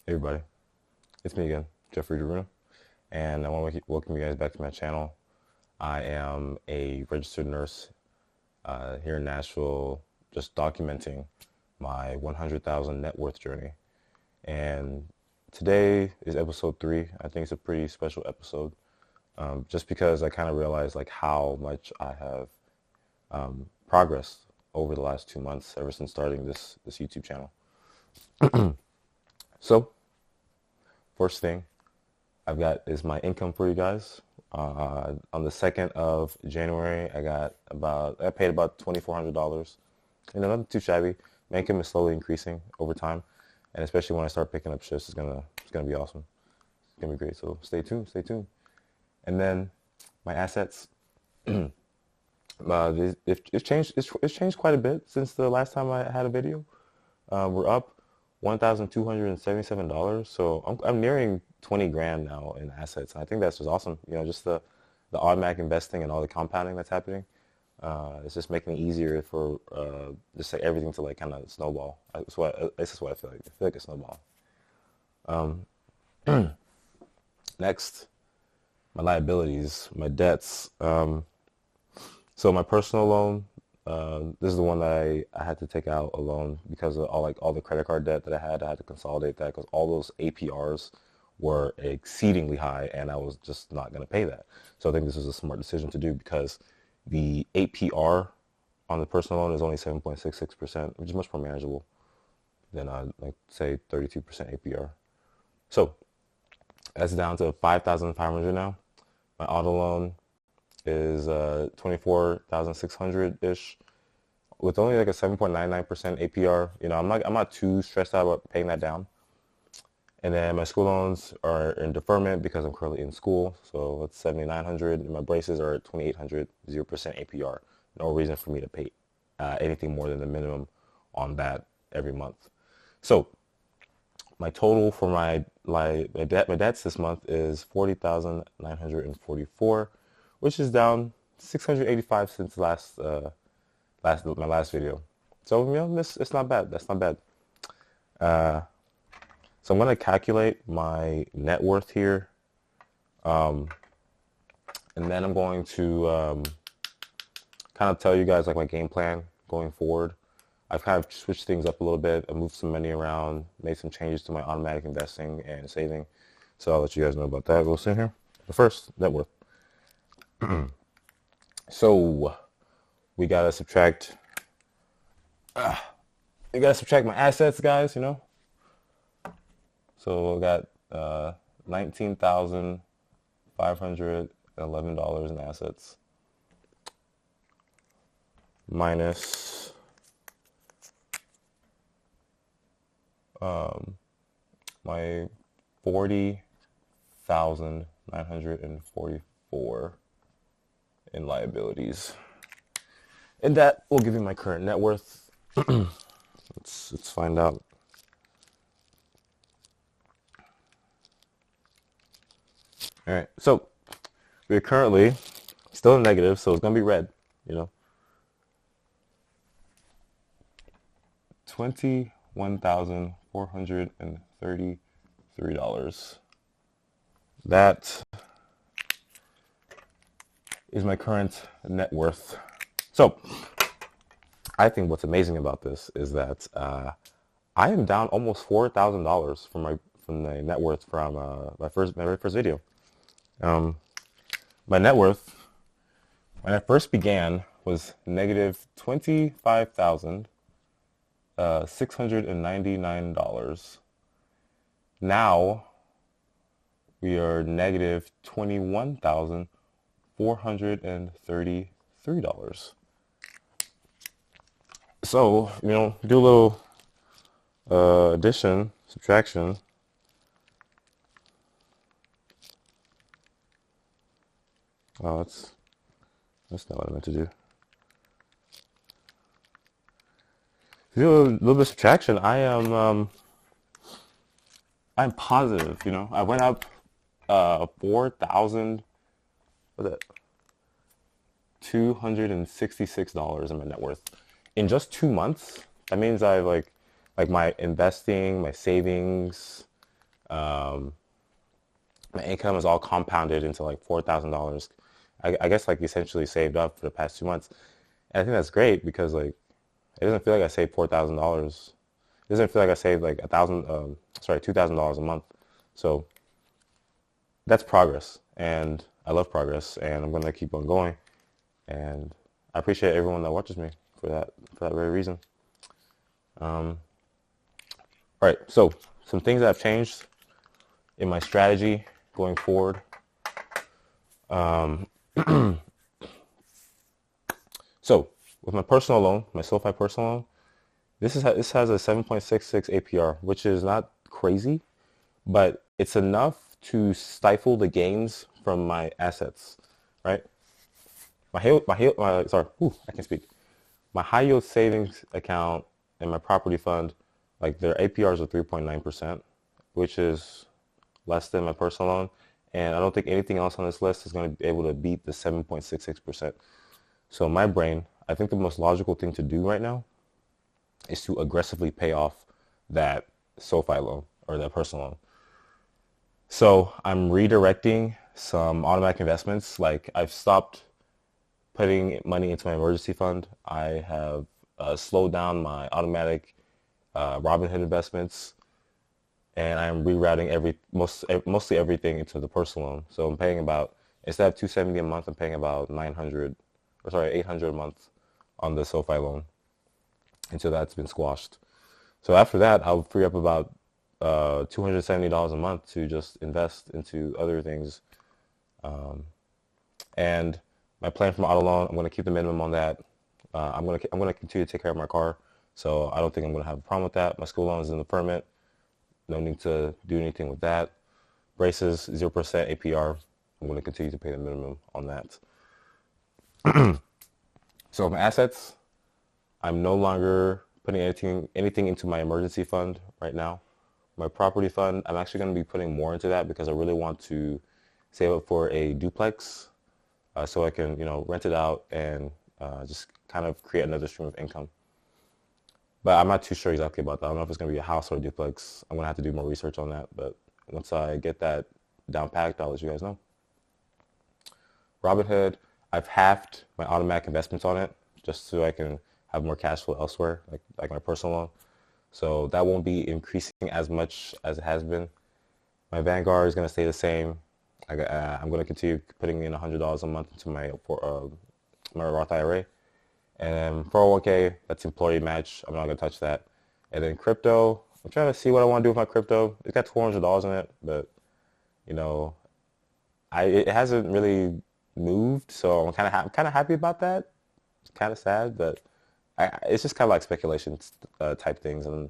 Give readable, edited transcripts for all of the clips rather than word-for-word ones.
Hey everybody, it's me again, Jeffrey Daruna, and I want to welcome you guys back to my channel. I am a registered nurse here in Nashville, just documenting my 100,000 net worth journey. And today is episode 3. I think it's a pretty special episode, just because I kind of realized like how much I have progressed over the last 2 months ever since starting this YouTube channel. So, first thing I've got is my income for you guys. On the 2nd of January, I paid about $2,400. Nothing too shabby. My income is slowly increasing over time, and especially when I start picking up shifts, it's gonna be awesome. It's gonna be great. So stay tuned, stay tuned. And then my assets, it's changed quite a bit since the last time I had a video. We're up $1,277. So I'm nearing 20 grand now in assets. And I think that's just awesome. Just the automatic investing and all the compounding that's happening. It's just making it easier for just like everything to like kind of snowball. This is what I feel like. I feel like a snowball. Next, my liabilities, my debts. So my personal loan, this is the one that I had to take out a loan because of all the credit card debt that I had. I had to consolidate that because all those APRs were exceedingly high, and I was just not going to pay that. So I think this is a smart decision to do because the APR on the personal loan is only 7.66%, which is much more manageable than like say 32% APR. So that's down to 5,500 now. My auto loan is 24,600 ish with only like a 7.99% APR. I'm not too stressed out about paying that down. And then my school loans are in deferment because I'm currently in school, so it's 7,900. And my braces are at 2,800, 0% APR. No reason for me to pay anything more than the minimum on that every month. So my total for my debts this month is 40,944, which is down 685 since my last video. So it's not bad. That's not bad. So I'm gonna calculate my net worth here, and then I'm going to kind of tell you guys like my game plan going forward. I've kind of switched things up a little bit. I moved some money around, made some changes to my automatic investing and saving. So I'll let you guys know about that. We'll see here. But first, net worth. So we gotta subtract. We gotta subtract my assets, guys. So I got $19,511 in assets minus my 40,944 in liabilities, and that will give me my current net worth. Let's find out. All right, so we're currently still in negative, so it's gonna be red. $21,433. That is my current net worth. So I think what's amazing about this is that I am down almost $4,000 from the net worth from my very first video. My net worth when I first began was negative $25,699. Now we are negative $21,433. So do a little addition, subtraction. Oh, that's not what I meant to do. To do a little bit of subtraction, I'm positive. I went up 4,000. What's that? $266 in my net worth in just 2 months. That means I've like my investing, my savings, My income is all compounded into like $4,000. I guess like essentially saved up for the past 2 months. And I think that's great because like it doesn't feel like I saved $4,000. It doesn't feel like I saved like $2,000 a month. So that's progress, and I love progress, and I'm gonna keep on going. And I appreciate everyone that watches me for that very reason. All right, so some things that have changed in my strategy going forward. So with my personal loan, my SoFi personal loan, this has a 7.66 APR, which is not crazy, but it's enough to stifle the gains from my assets, right? I can speak. My high yield savings account and my property fund, like their APRs are 3.9%, which is less than my personal loan. And I don't think anything else on this list is going to be able to beat the 7.66%. So in my brain, I think the most logical thing to do right now is to aggressively pay off that SoFi loan or that personal loan. So I'm redirecting some automatic investments. Like I've stopped putting money into my emergency fund. I have slowed down my automatic Robinhood investments, and I'm rerouting mostly everything into the personal loan. So I'm paying about, instead of 270 a month, I'm paying about 800 a month on the SoFi loan until that's been squashed. So after that, I'll free up about $270 a month to just invest into other things. And my plan for my auto loan, I'm going to keep the minimum on that. I'm going to continue to take care of my car, so I don't think I'm going to have a problem with that. My school loan is in the permit. No need to do anything with that. Braces, 0% APR. I'm going to continue to pay the minimum on that. So my assets, I'm no longer putting anything into my emergency fund right now. My property fund, I'm actually going to be putting more into that because I really want to save up for a duplex, so I can, rent it out and just kind of create another stream of income. But I'm not too sure exactly about that. I don't know if it's going to be a house or a duplex. I'm going to have to do more research on that. But once I get that down packed, I'll let you guys know. Robinhood, I've halved my automatic investments on it just so I can have more cash flow elsewhere, like my personal loan. So that won't be increasing as much as it has been. My Vanguard is going to stay the same. I'm going to continue putting in $100 a month into my Roth IRA. And then 401k, that's employee match. I'm not going to touch that. And then crypto, I'm trying to see what I want to do with my crypto. It's got $400 in it, but, it hasn't really moved, so I'm kind of happy about that. It's kind of sad, but it's just kind of like speculation type things, and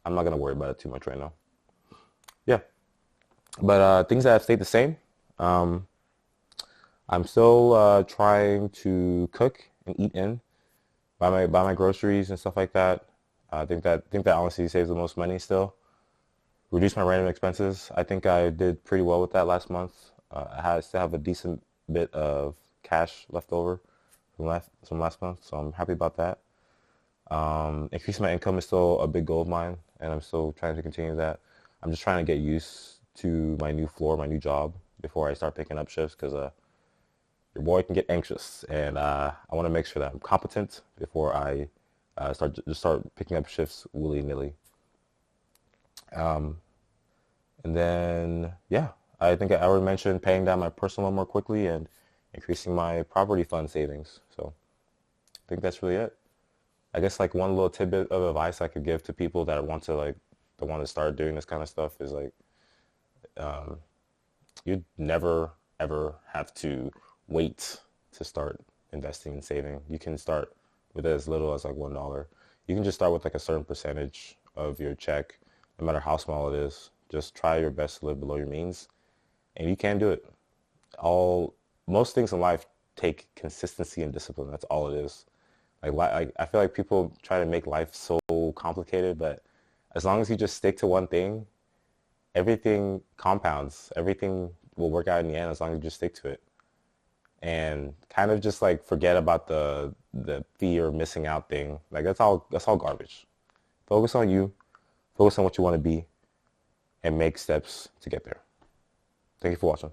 I'm not going to worry about it too much right now. Yeah. But things that have stayed the same. I'm still trying to cook and eat in, buy my groceries and stuff like that. I think that honestly saves the most money still. Reduce my random expenses. I think I did pretty well with that last month. I still have a decent bit of cash left over from last month, so I'm happy about that. Increasing my income is still a big goal of mine, and I'm still trying to continue that. I'm just trying to get used to my new floor, my new job, before I start picking up shifts, because your boy can get anxious, and I want to make sure that I'm competent before I start picking up shifts willy-nilly. And then, yeah, I think I already mentioned paying down my personal loan more quickly and increasing my property fund savings. So I think that's really it. I guess like one little tidbit of advice I could give to people that want to start doing this kind of stuff is like, you'd never ever have to wait to start investing and saving. You can start with as little as like $1. You can just start with like a certain percentage of your check, no matter how small it is. Just try your best to live below your means, and you can do it. Most things in life take consistency and discipline. That's all it is. I feel like people try to make life so complicated, but as long as you just stick to one thing, everything compounds. Everything will work out in the end as long as you just stick to it. And kind of just like forget about the fear of missing out thing. Like that's all garbage. Focus on you. Focus on what you want to be. and make steps to get there. Thank you for watching.